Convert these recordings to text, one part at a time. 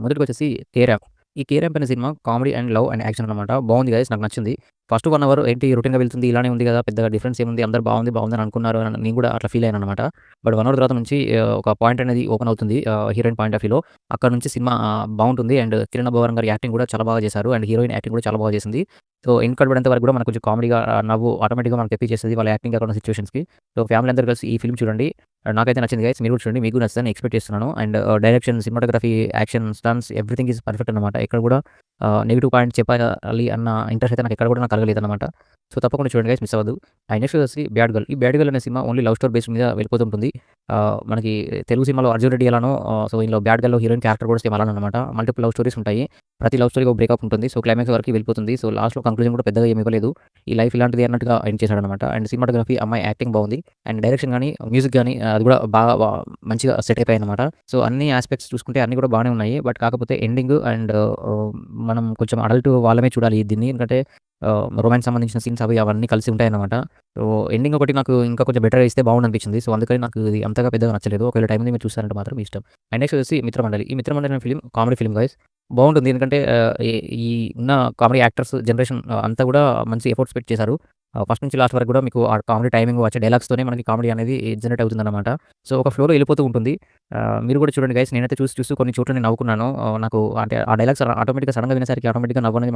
మొదటికొచ్చేసి 'K ramp.' ఈ 'K ramp' అనే cinema comedy and love and action అనమాట. బావుంది గైస్, నాకు నచ్చింది. ఫస్ట్ 1 అవర్ ఏంటి రొటీన్‌గా వెళ్తుంది, ఇలానే ఉంది గదా! పెద్దగా డిఫరెన్స్ ఏముంది, అందరూ బావుంది, బావుంది అని అనుకున్నారు అని నేను గూడా అట్లా ఫీల్ అయ్యాననమాట. బట్ 1 అవర్ తర్వాత నుంచి ఒక పాయింట్ అనేది ఓపెన్ అవుతుంది. హీరోయిన్ పాయింట్ ఆఫ్ వ్యూలో. అక్కడి నుంచి సినిమా బావుంటుంది. అండ్ 'కిరణ్ అబ్బవరం' గారి యాక్టింగ్ గూడా చాలా బాగా చేశారు. అండ్ హీరోయిన్ యాక్టింగ్ గూడా చాలా బాగా చేసింది. సో, ఎండ్ కార్డ్ పడేంత వరకు గూడా మనకు కొంచెం కామెడీగా నవ్వు ఆటోమేటిక్‌గా మనకు తెప్పించేస్తది వాళ్ళ యాక్టింగ్ అక్కడ ఉన్న సిట్యుయేషన్స్‌కి. సో, ఫ్యామిలీ అందరూ కలిసి ఈ ఫిల్మ్ చూడండి. నాకైతే నచ్చింది గైస్. మీరు కూడా చూడండి. మీకు కూడా నచ్చుతదని ఎక్స్‌పెక్ట్ చేస్తున్నాను. And direction, cinematography, action, stunts everything is perfect అనమాట. ఎక్కడ కూడా నెగెటివ్ పాయింట్ చెప్పాలి అన్న ఇంట్రెస్ట్ అయితే నాకు ఎక్కడ కూడా నాకు కలగలేదనమాట. సో, తప్పకుండా చూడండి గైస్, మిస్ అవ్వద్దు. అండ్ నెక్స్ట్ వచ్చేసి 'బ్యాడ్ గర్ల్.' ఈ 'బ్యాడ్ గర్ల్' అనే cinema only love story base మీద వెళ్ళిపోతుంటుంది. మనకి తెలుగు సినిమాలో 'అర్జున్ రెడ్డి' ఎలానో సో, ఇందులో 'బ్యాడ్ గర్ల్‌లో' హీరోయిన్ క్యారెక్టర్ కూడా సేమ్ అలానే అనమాట. మల్టిపుల్ లవ్ స్టోరీస్ ఉంటాయి. ప్రతి లవ్ స్టోరీకి ఒక బ్రేకప్ ఉంటుంది. సో, క్లైమాక్స్ వరకు వెళ్ళిపోతుంది. సో, లాస్ట్‌లో కంక్లూజన్ కూడా పెద్దగా ఏమి ఇవ్వలేదు. ఈ లైఫ్ ఇలాంటిది అన్నట్టుగా ఎండ్ చేశాడనమాట. అండ్ సినిమాటోగ్రఫీ, అమ్మాయి యాక్టింగ్ బావుంది. అండ్ డైరెక్షన్ గాని, మ్యూజిక్ గాని అది కూడా బాగా మంచిగా సెట్ అయిపోయాయనమాట. సో, అన్ని యాస్పెక్ట్స్ చూసుకుంటే అన్నీ కూడా బానే ఉన్నాయి. బట్ కాకపోతే ఎండింగ్ అండ్ మనం కొంచెం అడల్ట్ వాళ్ళమే చూడాలి దీన్ని. ఎందుకంటే రొమాన్స్ సంబంధించిన సీన్స్ అవన్నీ కలిసి ఉంటాయన్నమాట. సో, ఎండింగ్ ఒకటి నాకు ఇంకా కొంచెం బెటర్‌గా ఇస్తే బావుండనిపించింది. సో, అందుకని నాకు ఇది అంతగా పెద్దగా నచ్చలేదు. ఒకవేళ టైం ఉంది మీరు చూసారంటే మాత్రం మీ ఇష్టం. అండ్ నెక్స్ట్ వచ్చేసి 'మిత్రమండలి.' ఈ 'మిత్రమండలి' అనే ఫిల్మ్ కామెడీ ఫిల్మ్ గైస్. బావుంటుంది. ఎందుకంటే ఈ ఈ ఉన్న కామెడీ యాక్టర్స్ జనరేషన్ అంతా కూడా మంచి ఎఫర్ట్స్ పెట్టి చేశారు. ఫస్ట్ నుంచి లాస్ట్ వరకు కూడా మీకు ఆ కామెడీ టైమింగ్ వచ్చే డైలాగ్స్‌తోనే మనకి కామెడీ అనేది జనరేట్ అవుతుందన్నమాట. సో, ఒక ఫ్లోలో ఎళ్ళిపోతూ ఉంటుంది. మీరు కూడా చూడండి గైస్. నేనైతే చూస్తూ కొన్ని చోట్ల నేను నవ్వుకున్నాను. నాకు అంటే ఆ డైలాగ్స్ ఆటోమేటిక్‌గా సడెన్‌గా వినేసరికి ఆటోమేటిక్‌గా నవ్వనేది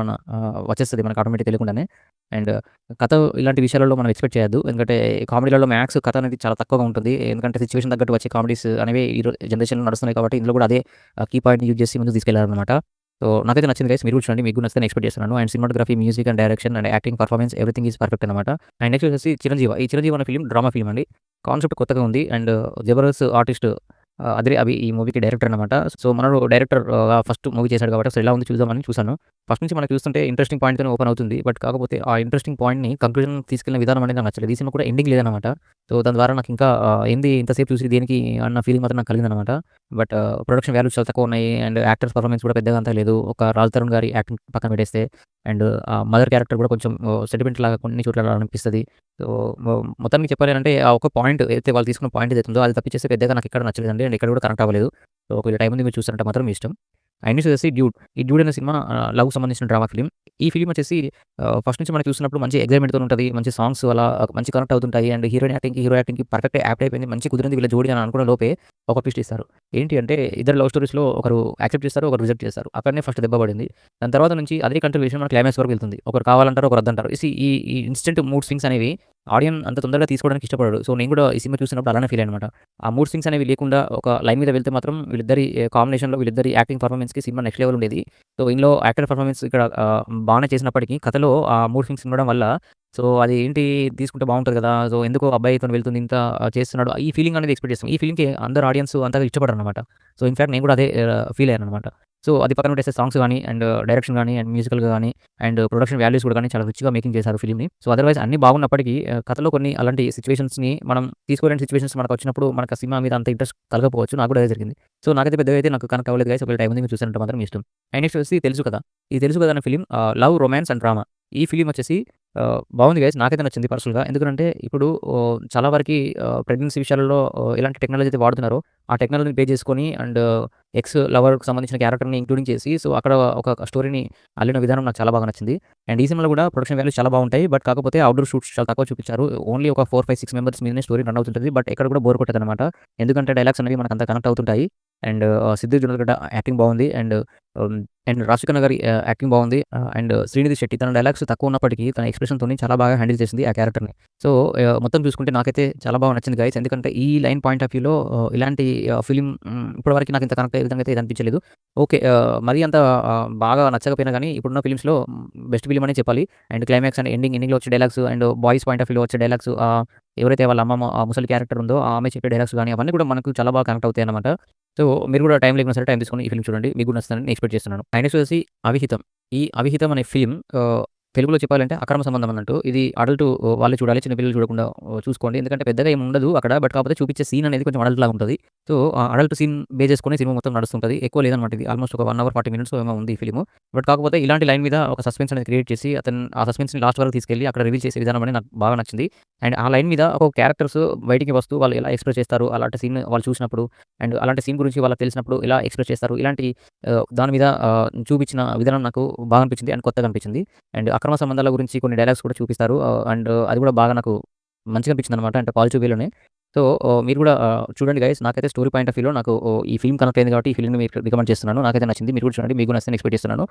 వచ్చేస్తది మనకు ఆటోమేటిక్‌గా తెలియకుండానే. అండ్ కథ ఇలాంటి విషయాలలో మనం ఎక్స్‌పెక్ట్ చేయొద్దు. ఎందుకంటే కామెడీలలో మ్యాక్స్ కథ అనేది చాలా తక్కువగా ఉంటుంది. ఎందుకంటే సిట్యుయేషన్ తగ్గట్టు వచ్చే కామెడీస్ అనేవి జనరేషన్‌లో నడుస్తున్నాయి కాబట్టి ఇందులో కూడా అదే కీ పాయింట్‌ని యూజ్ చేసి ముందుకు తీసుకెళ్లారన్నమాట. సో, నాకైతే నచ్చింది గైస్. మీరు కూడా చూడండి. మీకు కూడా నచ్చుతదని ఎక్స్‌పెక్ట్ చేస్తున్నాను. And cinematography, music and direction and acting, performance everything is perfect అనమాట. అండ్ నెక్స్ట్ వచ్చేసి 'చిరంజీవ.' ఈ 'చిరంజీవ' అనే ఫిల్మ్ డ్రామా ఫిల్మ్ అండి. కాన్సెప్ట్ కొత్తగా ఉంది. అండ్ జబర్దస్త్ ఆర్టిస్ట్ అదిరే అభి ఈ మూవీకి డైరెక్టర్ అనమాట. సో, మనోడు డైరెక్టర్ ఫస్ట్ మూవీ చేశాడు కాబట్టి అసలు ఎలా ఉంది చూద్దామని చూసాను. ఫస్ట్ నుంచి మనకు చూస్తుంటే ఇంట్రెస్టింగ్ పాయింట్‌తోనే ఓపెన్ అవుతుంది. బట్ కాకపోతే ఆ ఇంట్రెస్టింగ్ పాయింట్‌ని కంక్లూజన్ తీసుకెళ్ళిన విధానం అనేది నాకు నచ్చలేదు. ఈ సినిమా కూడా ఎండింగ్ లేదనమాట. సో, దాని ద్వారా నాకు ఇంకా ఏంది ఇంతసేపు చూసి దేనికి అన్న ఫీలింగ్ మాత్రం నాకు కలిగిందనమాట. బట్ ప్రొడక్షన్ వాల్యూస్ చాలా తక్కువున్నాయి. అండ్ యాక్టర్స్ పర్ఫార్మెన్స్ కూడా పెద్దగా అంత లేదు. ఒక 'రాజ్ తరుణ్' గారి యాక్టింగ్ పక్కన పెట్టేస్తే అండ్ మదర్ క్యారెక్టర్ కూడా కొంచెం సెంటిమెంట్ లాగా కొన్ని చోట్ల అనిపిస్తది. సో, మొత్తానికి చెప్పాలి అంటే ఆ ఒక్క పాయింట్ ఏదైతే వాళ్ళు తీసుకున్న పాయింట్ ఏదైతే ఉందో అది తప్పించేస్తే పెద్దగా నాకు ఎక్కడ నచ్చలేదండి. అండ్ ఎక్కడ కూడా కనెక్ట్ అవ్వలేదు. సో, ఒకవేళ టైం ఉంది మీరు చూసారంటే మాత్రం మీ ఇష్టం. అండ్ నెక్స్ట్ వచ్చేసి 'డ్యూడ్.' ఈ 'డ్యూడ్' అనే సినిమా లవ్‌కి సంబంధించిన డ్రామా ఫిల్మ్. ఈ ఫిల్మ్ వచ్చేసి ఫస్ట్ నుంచి మనం చూస్తున్నప్పుడు మంచి ఎక్సైట్‌మెంట్‌తోని ఉంటది. మంచి సాంగ్స్ అలా మంచి కనెక్ట్ అవుతుంటాయి. అండ్ హీరోయిన్ యాక్టింగ్‌కి, హీరో యాక్టింగ్‌కి పర్ఫెక్ట్‌గా యాప్ట్ అయిపోయింది. మంచి కుదిరింది వీళ్ళ జోడీ అని అనుకున్న లోపే ఒక ట్విస్ట్ ఇస్తారు. ఏంటి అంటే ఇద్దరు లవ్ స్టోరీస్‌లో ఒకరు యాక్సెప్ట్ చేస్తారు. ఒకరు రిజెక్ట్ చేస్తారు. అక్కడనే ఫస్ట్ దెబ్బ పడింది. దాని తర్వాత నుంచి అదే కంటిన్యూయేషన్ మన క్లైమాక్స్ వరకు వెళ్తుంది. ఒకరు కావాలంటారు, ఒకరు వద్దంటారు. ఈ ఈ ఇన్‌స్టంట్ మూడ్ స్వింగ్స్ అనేవి ఆడియన్స్ అంత తొందరగా తీసుకోవడానికి ఇష్టపడడు. సో, నేను కూడా ఈ సినిమా చూసినప్పుడు అలానే ఫీల్ అయ్యానన్నమాట. ఆ మూడ్ స్వింగ్స్ అనేవి లేకుండా ఒక లైన్ మీద వెళ్తే మాత్రం వీళ్ళిద్దరి కాంబినేషన్‌లో వీళ్ళిద్దరి యాక్టింగ్ పర్ఫార్మెన్స్‌కి సినిమా నెక్స్ట్ లెవెల్ ఉండేది. సో, ఇందులో యాక్టర్ పర్ఫార్మెన్స్ ఇక్కడ బానే చేసినప్పటికీ కథలో ఆ మూడ్ స్వింగ్స్ ఉండడం వల్ల సో, అది ఏంటి తీసుకుంటే బావుంటది కదా! సో, ఎందుకో అబ్బాయితోని వెళ్తుంది ఇంత చేస్తున్నాడు. ఈ ఫీలింగ్ అనేది ఎక్స్‌పెక్ట్ చేస్తాం. ఈ ఫీలింగ్‌కి అందరు ఆడియన్స్ అంతగా ఇష్టపడరనమాట. సో, ఇన్‌ఫాక్ట్ నేను కూడా అదే ఫీల్ అయ్యాననమాట. సో, అది పక్కన పెట్టేస్తే సాంగ్స్ గాని, అండ్ డైరెక్షన్ గాని, అండ్ మ్యూజికల్‌గా గాని, అండ్ ప్రొడక్షన్ వాల్యూస్ కూడా గాని చాలా రిచ్‌గా మేకింగ్ చేశారు ఫిల్మ్‌ని. సో, అదర్‌వైజ్ అన్నీ బాగున్నప్పటికీ కథలో కొన్ని అలాంటి సిట్యుయేషన్స్‌ని మనం తీసుకోలేని సిట్యుయేషన్స్ మనకొచ్చినప్పుడు మనకు ఆ సినిమా మీద అంత ఇంట్రెస్ట్ కలగకపోవచ్చు. నాకు కూడా అదే జరిగింది. సో, నాకైతే పెద్దగా అయితే నాకు కనెక్ట్ అవ్వలేదు గైస్. ఒకవేళ టైం ఉంది మీరు చూసారంటే మాత్రం మీ ఇష్టం. అండ్ నెక్స్ట్ వచ్చేసి 'తెలుసు కదా!' ఈ 'తెలుసు కదా!' అనే film love, romance and drama. ఈ ఫిల్మ్ వచ్చేసి బావుంది గైస్. నాకైతే నచ్చింది పర్సనల్‌గా. ఎందుకంటే ఇప్పుడు చాలా వరకి ప్రెగ్నెన్సీ విషయాలలో ఎలాంటి టెక్నాలజీ అయితే వాడుతున్నారో, ఆ టెక్నాలజీని బేస్ చేసుకొని అండ్ ఎక్స్ లవర్‌కి సంబంధించిన క్యారెక్టర్‌ని ఇంక్లూడింగ్ చేసి సో, అక్కడ ఒక స్టోరీని అల్లిన విధానం నాకు చాలా బాగా నచ్చింది. అండ్ ఈ సినిమాలో కూడా ప్రొడక్షన్ వాల్యూస్ చాలా బావుంటాయి. బట్ కాకపోతే ఔట్‌డోర్ షూట్స్ చాలా తక్కువ చూపించారు. ఓన్లీ ఒక 4, 5, 6 మెంబర్స్ మీదనే స్టోరీ రన్ అవుతుంటది. బట్ ఎక్కడ కూడా బోర్ కొట్టదనమాట. ఎందుకంటే డైలాగ్స్ అనేవి మనకు అంత కనెక్ట్ అవుతుంటాయి. అండ్ సిద్దు జొన్నలగడ్డ యాక్టింగ్ బావుంది. అండ్ హ్మ్, అండ్ రాశిఖన్నా గారి యాక్టింగ్ బావుంది. అండ్ శ్రీనిధి శెట్టి తన డైలాగ్స్ తక్కువ ఉన్నప్పటికీ తన ఎక్స్‌ప్రెషన్‌తోని చాలా బాగా హ్యాండిల్ చేసింది ఆ క్యారెక్టర్‌ని. సో, మొత్తం చూసుకుంటే నాకైతే చాలా బాగా నచ్చింది గైస్. ఎందుకంటే ఈ లైన్ పాయింట్ ఆఫ్ వ్యూలో ఇలాంటి ఫిల్మ్ ఇప్పటివరకు నాకు ఇంత కనెక్ట్ అయ్యే విధంగా అయితే ఇది అనిపించలేదు. ఓకే. మరీ అంత బాగా నచ్చకపోయినా గానీ ఇప్పుడున్న ఫిల్మ్స్‌లో బెస్ట్ ఫిల్మ్ అనే చెప్పాలి. అండ్ క్లైమాక్స్ అండ్ ఎండింగ్‌లో వచ్చే dialogues and boys point of వ్యూలో వచ్చే డైలాగ్స్ ఎవరైతే వాళ్ళ అమ్మమ్మ ఆ ముసలి క్యారెక్టర్ ఉందో ఆ ఆమె చెప్పే డైలాగ్స్ గాని అవన్నీ కూడా మనకు చాలా బాగా కనెక్ట్ అవుతాయన్నమాట. సో, మీరు కూడా టైం లేకున్నా సరే టైం తీసుకొని ఈ ఫిల్మ్ చూడండి. మీకు కూడా నచ్చుతుందని నేను ఎక్స్‌పెక్ట్ చేస్తున్నాను. నెక్స్ట్ వచ్చేసి 'అవిహితం.' ఈ 'అవిహితం' అనే ఫిల్మ్ తెలుగులో చెప్పాలంటే అక్రమ సంబంధం అన్నట్టు. ఇది అడల్ట్ వాళ్ళే చూడాలి. చిన్న పిల్లలు చూడకుండా చూసుకోండి. ఎందుకంటే పెద్దగా ఏమి ఉండదు అక్కడ. బట్ కాకపోతే చూపించే సీన్ అనేది కొంచెం అడల్ట్ లాగా ఉంటది. సో, ఆ అడల్ట్ సీన్ బేస్ చేసుకొని సినిమా మొత్తం నడుస్తుంటది. ఎక్కువ లేదనమాట ఇది. ఆల్మోస్ట్ ఒక 1 అవర్ 40 మినిట్స్ ఏమో ఉంది ఈ ఫిల్ము. బట్ కాకపోతే ఇలాంటి లైన్ మీద ఒక సస్పెన్స్ అనేది క్రియేట్ చేసి ఆ సస్పెన్స్‌ని లాస్ట్ వరకు తీసుకెళ్ళి అక్కడ రివీల్ చేసే విధానం అనేది నాకు బాగా నచ్చింది. అండ్ ఆ లైన్ మీద ఒక్కొక్క క్యారెక్టర్స్ బయటికి వస్తూ వాళ్ళు ఎలా ఎక్స్‌ప్రెస్ చేస్తారు. అలాంటి సీన్ వాళ్ళు చూసినప్పుడు అండ్ అలాంటి సీన్ గురించి వాళ్ళకి తెలిసినప్పుడు ఎలా ఎక్స్‌ప్రెస్ చేస్తారు. ఇలాంటి దాని మీద చూపించిన విధానం నాకు బాగా అనిపించింది. అండ్ కొత్తగా అనిపించింది. అండ్ అక్రమ సంబంధాల గురించి కొన్ని డైలాగ్స్ కూడా చూపిస్తారు. అండ్ అది కూడా బాగా నాకు మంచిగా అనిపించిందనమాట. అంటే పాజిటివ్ వేలోనే. సో, మీరు కూడా చూడండి గైస్. నాకైతే స్టోరీ పాయింట్ ఆఫ్ వ్యూలో నాకు ఈ ఫిల్మ్ కనెక్ట్ అయింది కాబట్టి ఈ ఫిల్మ్‌ని మీకు రికమెండ్ చేస్తున్నాను. నాకైతే నచ్చింది. మీరు కూడా చూడండి. మీకు కూడా నచ్చుతుందని ఎక్స్‌పెక్ట్ చేస్తున్నాను.